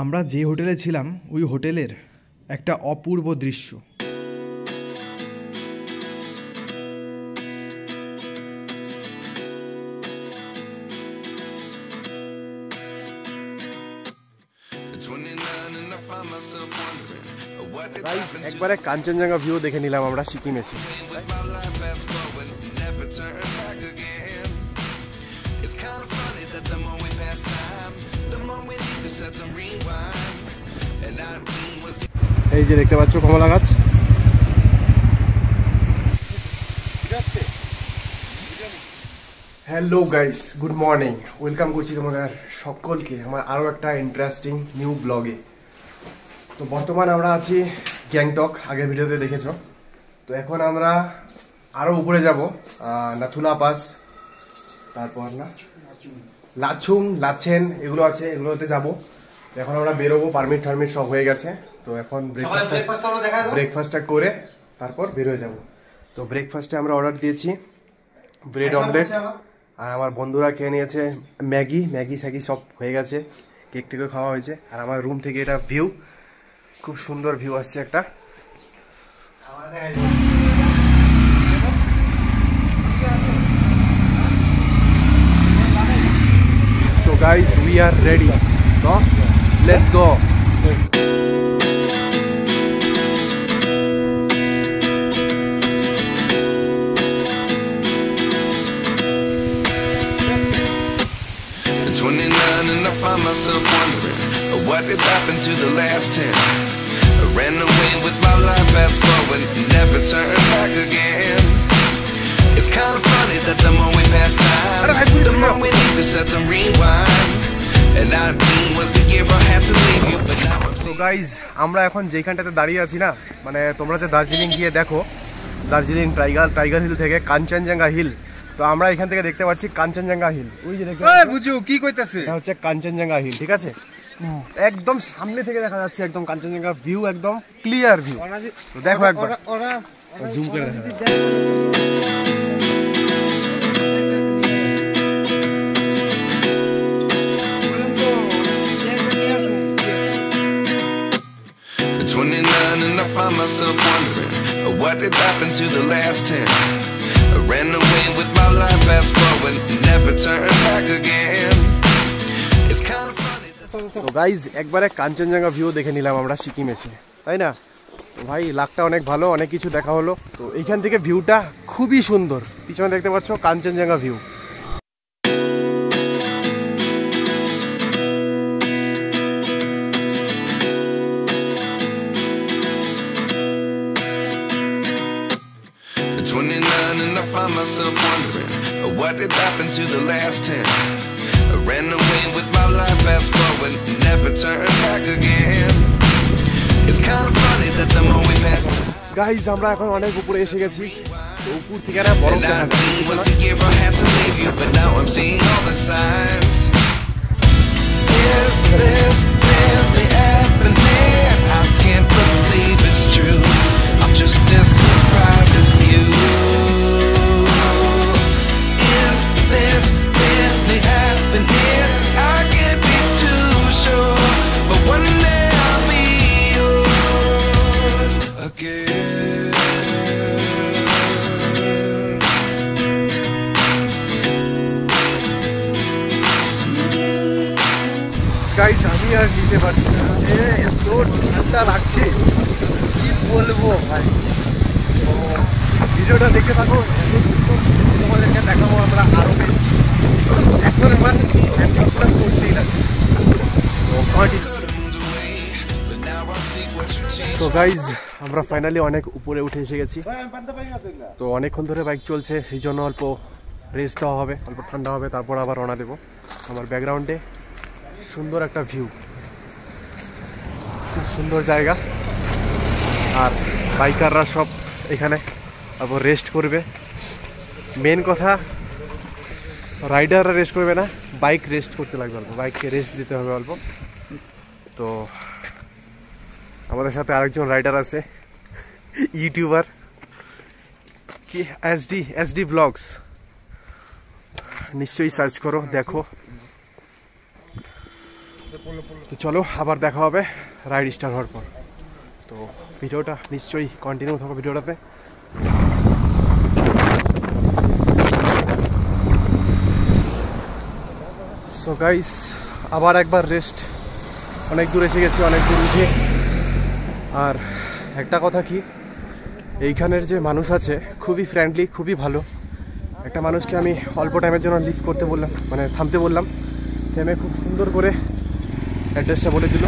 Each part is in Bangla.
আমরা যে হোটেলে ছিলাম ওই হোটেলের একটা অপূর্ব দৃশ্য। একবারে কাঞ্চনজঙ্ঘা ভিউ দেখে নিলাম আমরা সিকিম এসে। এই যে দেখতে পাচ্ছ কমলা গাছ। Hello guys, good morning, welcome করছি তোমাদের সকলকে আমার আরও একটা ইন্টারেস্টিং নিউ ব্লগে। তো বর্তমান আমরা আছি গ্যাংটক, আগের ভিডিওতে দেখেছো। তো এখন আমরা আরও উপরে যাব, নাথুলা পাস, তারপর না লাচুং, লাচেন এগুলো আছে, এগুলোতে যাব। এখন আমরা বেরোবো, পারমিট টারমিট সব হয়ে গেছে। তো এখন ব্রেকফাস্টটা করে তারপর বের হয়ে যাব। তো ব্রেকফাস্টে আমরা অর্ডার দিয়েছি ব্রেড অমলেট, আর আমার বন্ধুরা খেয়ে নিয়েছে ম্যাগি স্যাগি সব হয়ে গেছে, কেক টেকও খাওয়া হয়েছে। আর আমার রুম থেকে এটা ভিউ, খুব সুন্দর ভিউ আসছে একটা। So guys, we are ready. So let's go. And I find myself wondering what did happen to the last 10. I ran away with my life, fast forward, never turn back again. It's kind of funny that the more we pass time, the more we need to set the rewind. And 19 was the year I had to leave you, but now I'm so guys, আমরা এখন যেখানটাতে দাঁড়িয়ে আছি না, মানে তোমরা যে দার্জিলিং গিয়ে দেখো, দার্জিলিং টাইগার হিল থেকে কাঞ্চনজঙ্ঘা হিল, তো আমরা এখান থেকে দেখতে পাচ্ছি কাঞ্চনজঙ্ঘা হিল। ওই যে দেখতে বুঝো কি কইতাছে, এটা হচ্ছে কাঞ্চনজঙ্ঘা হিল, ঠিক আছে? একদম সামনে থেকে দেখা যাচ্ছে একদম কাঞ্চনজঙ্ঘা ভিউ, একদম ক্লিয়ার ভিউ। তো দেখো একবার জুম করে দেখা। And I find myself wondering what did happen to the last 10. I ran away with my life, fast forward, never turn back again. It's kind of funny. So guys, একবারে কাঞ্চনজঙ্ঘা ভিউ দেখে নিলাম আমরা সিকিম এসে, তাই না? তো ভাই লাকটা অনেক ভালো, অনেক কিছু দেখা হলো। তো এইখান থেকে ভিউটা খুবই সুন্দর, পিছনে দেখতে পাচ্ছ Kanchenjunga view. And I find myself wondering what did happen to the last 10. I ran away with my life, fast forward, never turn back again. It's kind of funny that the more we pass time. Guys, আমরা এখন অনেক উপরে এসে গেছি। তো উপর থেকে না বরফ দেখা যাচ্ছে। 19 was the year I had to leave you, but now I'm seeing all the signs. Is this really happening? I can't believe it's true. I'm just as surprised as you. Is this really happening? I can't be too sure, but one day I'll be yours again. Guys, আমি আর নিতে পারছি না, এত ঠান্ডা লাগছে, কি বলবো ভাই। ভিডিওটা দেখতে থাকো, তোমাদেরকে দেখাবো আমরা আরো বেশি। এখন আমার অ্যাডভেঞ্চার করতেই লাগবে। তো গাইজ, আমরা ফাইনালি অনেক উপরে উঠে এসে গেছি। তো অনেকক্ষণ ধরে বাইক চলছে, সেই জন্য অল্প রেস্ট দেওয়া হবে, অল্প ঠান্ডা হবে, তারপর আবার রওনা দেবো। আমার ব্যাকগ্রাউন্ডে সুন্দর একটা ভিউ, খুব সুন্দর জায়গা। আর বাইকাররা সব এখানে তারপর রেস্ট করবে। মেন কথা, রাইডাররা রেস্ট করবে না, বাইক রেস্ট করতে লাগবে অল্প, বাইককে রেস্ট দিতে হবে অল্প। তো আমাদের সাথে আরেকজন রাইডার আছে, ইউটিউবার, কি এসডি ব্লগস, নিশ্চয়ই সার্চ করো, দেখো। তো চলো আবার দেখা হবে রাইড স্টার্ট হওয়ার পর। তো ভিডিওটা নিশ্চয়ই কন্টিনিউ থাকো ভিডিওটাতে। সো গাইস আবার একবার রেস্ট, অনেক দূর এসে গেছি, অনেক দূর উঠে। আর একটা কথা কি, এইখানের যে মানুষ আছে খুবই ফ্রেন্ডলি, খুবই ভালো। একটা মানুষকে আমি অল্প টাইমের জন্য লিভ করতে বললাম, মানে থামতে বললাম, থেমে খুব সুন্দর করে অ্যাড্রেসটা বলে দিল।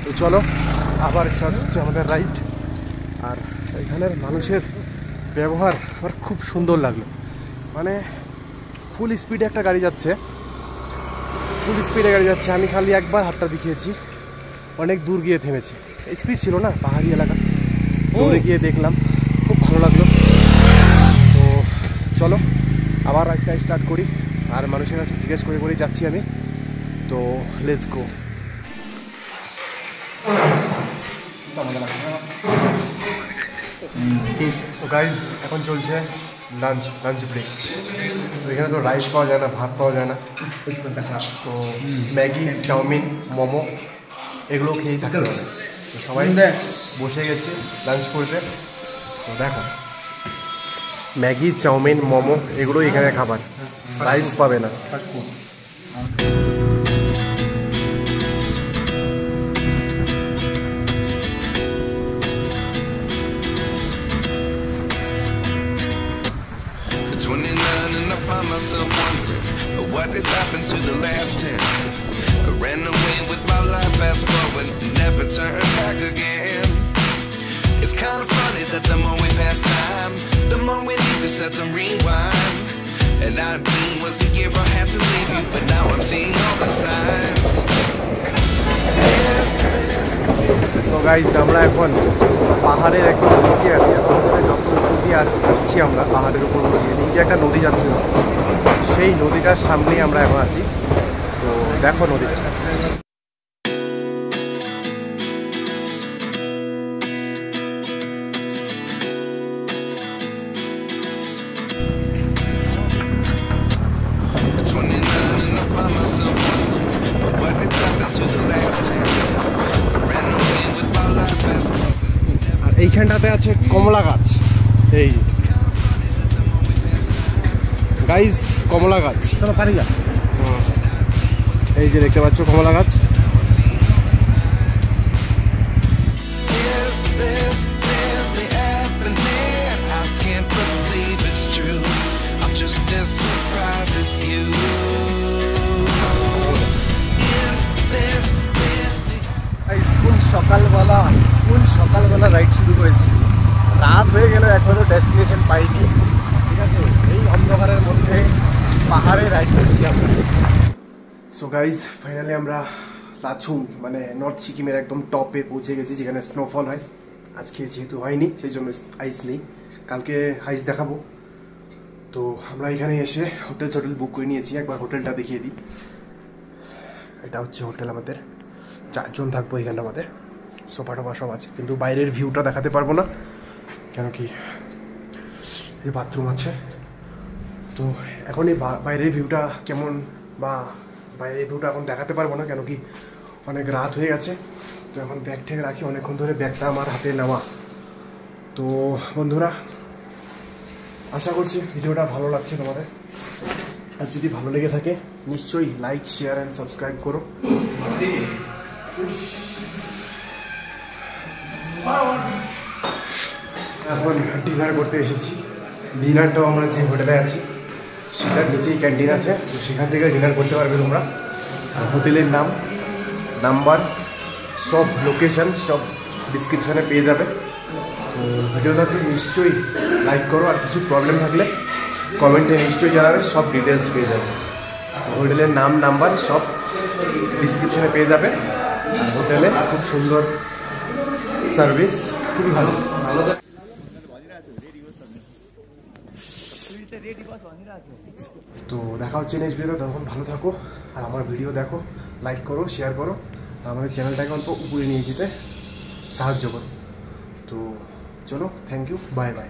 তো চলো আবার স্টার্ট হচ্ছে আমাদের রাইড। আর এখানের মানুষের ব্যবহার আমার খুব সুন্দর লাগলো, মানে ফুল স্পিডে একটা গাড়ি যাচ্ছে, ফুল স্পিডে গাড়ি যাচ্ছে। আমি খালি একবার হাতটা দেখিয়েছি, অনেক দূর গিয়ে থেমেছি। স্পিড ছিল না, পাহাড়ি এলাকা, দৌড়ে গিয়ে দেখলাম, খুব ভালো লাগলো। তো চলো আবার একটা স্টার্ট করি। আর মানুষের কাছে জিজ্ঞেস করে করেই যাচ্ছি আমি। তো লেটস গো। সো গাইজ এখন চলছে লাঞ্চ ব্রেক। এখানে তো রাইস পাওয়া যায় না, ভাত পাওয়া যায় না, তো ম্যাগি, চাউমিন, মোমো এগুলো খেয়েই থাকতে হবে। তো সবাই বসে গেছি লাঞ্চ করতে। তো দেখো ম্যাগি, চাউমিন, মোমো এগুলো এখানে খাবার, রাইস পাবে না। Myself wondering what did happen to the last 10. I ran away with my life, fast forward, never turn back again. It's kind of funny that the more we pass time, the more we need to set them rewind. And 19 was the year I had to leave you, but now I'm seeing all the signs. So guys আমরা এখন পাহাড়ের একদম নিচে আছি। যত উপর দিয়ে আসছি আমরা পাহাড়ের উপর দিয়ে, নিচে একটা নদী যাচ্ছিল, সেই নদীটার সামনেই আমরা এখন আছি। তো দেখো নদীটা, আর এইখানটাতে আছে কমলা গাছ। এই গাইজ কমলা গাছ, এই যে দেখতে পাচ্ছ কমলা গাছ। সকালবেলা রাইড শুরু করেছি, রাত হয়ে গেল এখনো ডেস্টিনেশন পাইনি। ঠিক আছে, এই অন্ধকারের মধ্যে পাহাড়ে রাইড করছি আমরা। সো গাইজ ফাইনালি আমরা লাচুং মানে নর্থ সিকিমের একদম টপে পৌঁছে গেছি, যেখানে স্নোফল হয়। আজকে যেহেতু হয়নি সেই জন্য আইস নেই, কালকে আইস দেখাবো। তো আমরা এখানে এসে হোটেল বুক করে নিয়েছি। একবার হোটেলটা দেখিয়ে দিই। এটা হচ্ছে হোটেল আমাদের, 4 জন থাকবো এখানটা। আমাদের সোফা টোফা সব আছে, কিন্তু বাইরের ভিউটা দেখাতে পারবো না, কেন কি এই বাথরুম আছে। তো এখন এই বাইরের ভিউটা কেমন, বা বাইরের ভিউটা এখন দেখাতে পারবো না, কেন কি অনেক রাত হয়ে গেছে। তো এখন ব্যাগ থেকে রাখি, অনেকক্ষণ ধরে ব্যাগটা আমার হাতে নেওয়া। তো বন্ধুরা আশা করছি ভিডিওটা ভালো লাগছে তোমাদের, আর যদি ভালো লেগে থাকে নিশ্চয়ই লাইক, শেয়ার অ্যান্ড সাবস্ক্রাইব করো। এখন ডিনার করতে এসেছি। ডিনারটাও আমরা যে হোটেলে আছি সেটার নিচেই ক্যান্টিন আছে, তো সেখান থেকে ডিনার করতে পারবে তোমরা। হোটেলের নাম, নাম্বার, সব লোকেশন সব ডিসক্রিপশানে পেয়ে যাবে। তো ভিডিওটাতে নিশ্চয়ই লাইক করো, আর কিছু প্রবলেম থাকলে কমেন্টে নিশ্চয়ই জানাবে, সব ডিটেলস পেয়ে যাবে। তো হোটেলের নাম, নাম্বার সব ডিসক্রিপশানে পেয়ে যাবে। হোটেলে খুব সুন্দর সার্ভিস, খুবই ভালো। তো দেখা হচ্ছে নেক্সট ভিডিও, তখন ভালো থাকো, আর আমার ভিডিও দেখো, লাইক করো, শেয়ার করো, আর আমাদের চ্যানেলটাকে অল্প উপরে নিয়ে যেতে সাহায্য করো। তো চলো, থ্যাংক ইউ, বাই বাই।